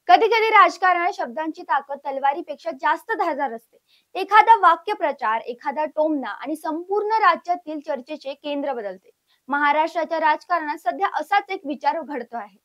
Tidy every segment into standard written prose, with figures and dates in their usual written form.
कधी कधी राजकारणात शब्दांची ताकद तलवारीपेक्षा जास्त धारदार असते. एखादा वाक्यप्रचार, एखादा टोमणा आणि संपूर्ण राज्यातील चर्चेचे केंद्र बदलते. महाराष्ट्राच्या राजकारणात सध्या असाच एक विचार घडतो आहे.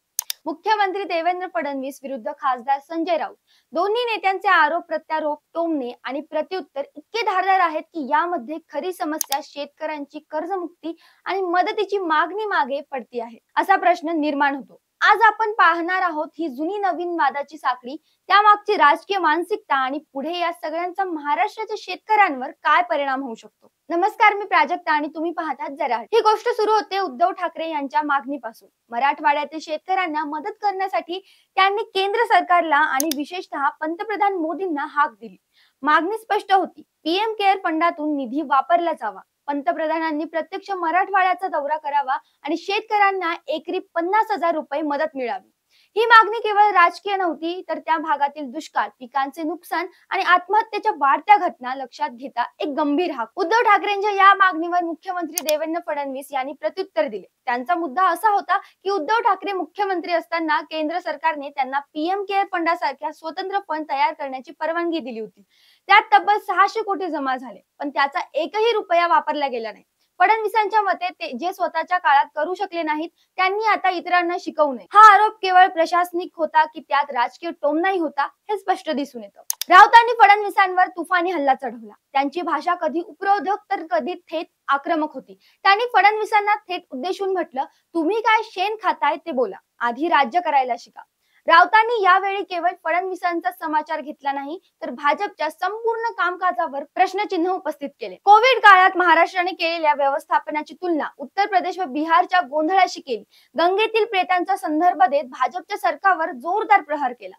मुख्यमंत्री देवेंद्र फडणवीस विरुद्ध खासदार संजय राऊत. दोन्ही नेत्यांचे आरोप प्रत्यारोप, टोमणे आणि प्रत्युत्तर इतके धारदार आहेत की यामध्ये खरी समस्या शेतकऱ्यांची कर्जमुक्ती आणि मदतीची मागणी मागे पडती आहे असा प्रश्न निर्माण होतो. आज आपण पाहणार आहोत ही जुनी नवीन वादाची साखळी, त्यामागची राजकीय मानसिकता आणि पुढे या सगळ्यांचा महाराष्ट्राच्या शेतकऱ्यांवर काय परिणाम होऊ शकतो. नमस्कार, मी प्राजक्ता आणि तुम्ही पाहतात जरा. ही गोष्ट सुरू होते उद्धव ठाकरे यांच्या मागणीपासून. मराठवाड्यातील शेतकऱ्यांना मदत करण्यासाठी त्यांनी केंद्र सरकारला आणि विशेषतः पंतप्रधान मोदींना हाक दिली. मागणी स्पष्ट होती, पीएम केअर फंडातून निधी वापरला जावा. पंतप्रधानांनी प्रत्यक्ष मराठवाड्याचा दौरा करावा आणि शेतकऱ्यांना एकरी 50,000 रुपये मदत मिळावी. ही मागणी केवळ राजकीय नव्हती, तर त्या भागातील दुष्काळ, पिकांचे नुकसान आणि आत्महत्येच्या वाढत्या घटना लक्षात घेता एक गंभीर हाक. उद्धव ठाकरेंच्या या मागणीवर मुख्यमंत्री देवेंद्र फडणवीस यांनी प्रत्युत्तर दिले. त्यांचा मुद्दा असा होता की उद्धव ठाकरे मुख्यमंत्री असताना केंद्र सरकारने त्यांना पीएम केअर फंडासारख्या स्वतंत्र फंड तयार करण्याची परवानगी दिली होती. त्यात तब्बल 600 कोटी जमा झाले, पण त्याचा एकही रुपया वापरला गेला नाही. फडणवीसांच्या मते ते जे स्वतःच्या काळात करू शकले नाहीत, त्यांनी आता इतरांना शिकवू नये. हा आरोप केवळ प्रशासनिक होता की त्यात राजकीय टोमणाही होता, हे स्पष्ट दिसून येतं. राऊतांनी फडणवीसांवर तुफानी हल्ला चढवला. त्यांची भाषा कधी उपरोधक तर कधी थेट आक्रमक होती. त्यांनी फडणवीसांना थेट उद्देशून म्हटलं, तुम्ही काय शेण खाताय ते बोला, आधी राज्य करायला शिका. राऊतांनी यावेळी केवळ फडणवीसांचा समाचार घेतला नाही, तर भाजपच्या संपूर्ण कामकाजावर प्रश्नचिन्ह उपस्थित केले. कोविड काळात महाराष्ट्राने केलेल्या व्यवस्थापनाची तुलना उत्तर प्रदेश व बिहारच्या गोंधळाशी केली. गंगेतील प्रेतांचा संदर्भ देत भाजपच्या सरकारवर जोरदार प्रहार केला.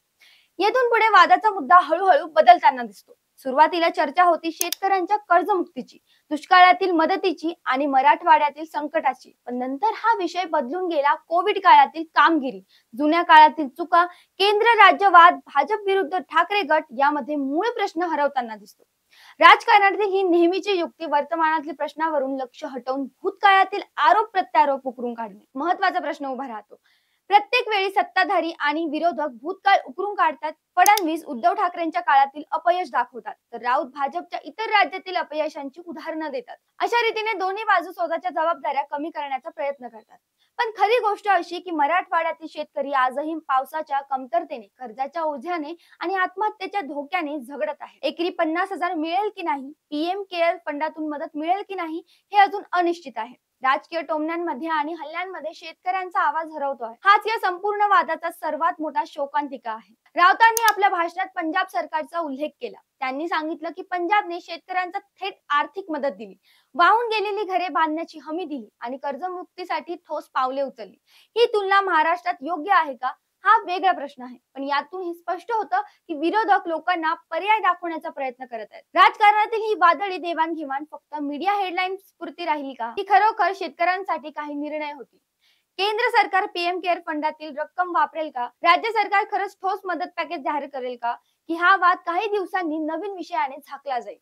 येथून पुढे वादाचा मुद्दा हळूहळू बदलताना दिसतो. सुरुवातीला चर्चा होती शेतकऱ्यांच्या कर्जमुक्तीची, दुष्काळातील मदतीची आणि मराठवाड्यातील संकटाची. पण नंतर हा विषय बदलून गेला. कोविड काळातील कामगिरी, जुन्या काळातील चुका, केंद्र राज्य वाद, भाजप विरुद्ध ठाकरे गट यामध्ये मूळ प्रश्न हरवताना दिसतो. राजकारणातील ही नेहमीची युक्ती वर्तमानातील प्रश्नावरून लक्ष हटवून भूतकाळातील आरोप प्रत्यारोप उकरून काढणे. महत्वाचा प्रश्न उभा राहतो. प्रत्येक वेळी सत्ताधारी आणि विरोधक भूतकाळ उकरून काढतात. फडणवीस उद्धव ठाकरेंच्या काळातील अपयश दाखवतात, तर राऊत भाजपच्या इतर राज्यातील अपयशांची उदाहरणं देतात. अशा रीतीने दोन्ही बाजू स्वतःच्या जबाबदाऱ्या कमी करण्याचा प्रयत्न करतात. पण खरी गोष्ट अशी की मराठवाड्यातील शेतकरी आजही पावसाच्या कमतरतेने, कर्जाच्या ओझ्याने आणि आत्महत्येच्या धोक्याने झगडत आहे. एकरी 50,000 मिळेल की नाही, पीएम केअर फंडातून मदत मिळेल की नाही, हे अजून अनिश्चित आहे. राजकीय टोमण्यांमध्ये आणि हल्ल्यांमध्ये शेतकऱ्यांचा आवाज हरवतो आहे. हाच या संपूर्ण वादाचा सर्वात मोठा शोकांतिका आहे. राऊतांनी आपल्या भाषणात पंजाब सरकारचा उल्लेख केला. त्यांनी सांगितलं की पंजाबने शेतकऱ्यांचा थेट आर्थिक मदत दिली, वाहून गेलेली घरे बांधण्याची हमी दिली आणि कर्जमुक्तीसाठी ठोस पावले उचलली. ही तुलना महाराष्ट्रात योग्य आहे का, हा वेगळा प्रश्न आहे. पण यातून हे स्पष्ट होतं की विरोधक लोकांना पर्याय दाखवण्याचा प्रयत्न करत आहेत. राजकारणातील ही वादळी देवाणघेवाण फक्त मीडिया हेडलाईन्स पुरती राहिली का, ही खरोखर शेतकऱ्यांसाठी काही निर्णय होती? केंद्र सरकार पीएम केअर फंडातील रक्कम वापरेल का? राज्य सरकार खरंच ठोस मदत पॅकेज जाहीर करेल का? की हा वाद काही दिवसांनी नवीन विषयाने झाकला जाईल?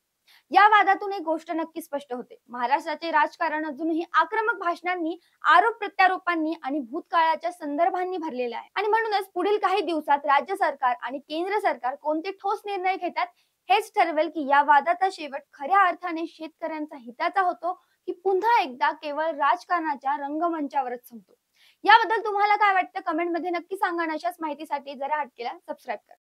या वादातून एक गोष्ट नक्की स्पष्ट होते. महाराष्ट्राचे राजकारण अजूनही आक्रमक भाषणांनी, आरोप प्रत्यारोपांनी आणि भूतकाळाच्या संदर्भांनी भरलेले आहे. आणि म्हणूनच पुढील काही दिवसात राज्य सरकार आणि केंद्र सरकार कोणते ठोस निर्णय घेतात, हेच ठरवेल की या वादाचा शेवट खऱ्या अर्थाने शेतकऱ्यांचा हिताचा होतो की पुन्हा एकदा केवळ राजकारणाच्या रंगमंचावरच संपतो. याबद्दल तुम्हाला काय वाटतं, कमेंट मध्ये नक्की सांगा. अशाच माहितीसाठी जरा हटकेला सबस्क्राईब करा.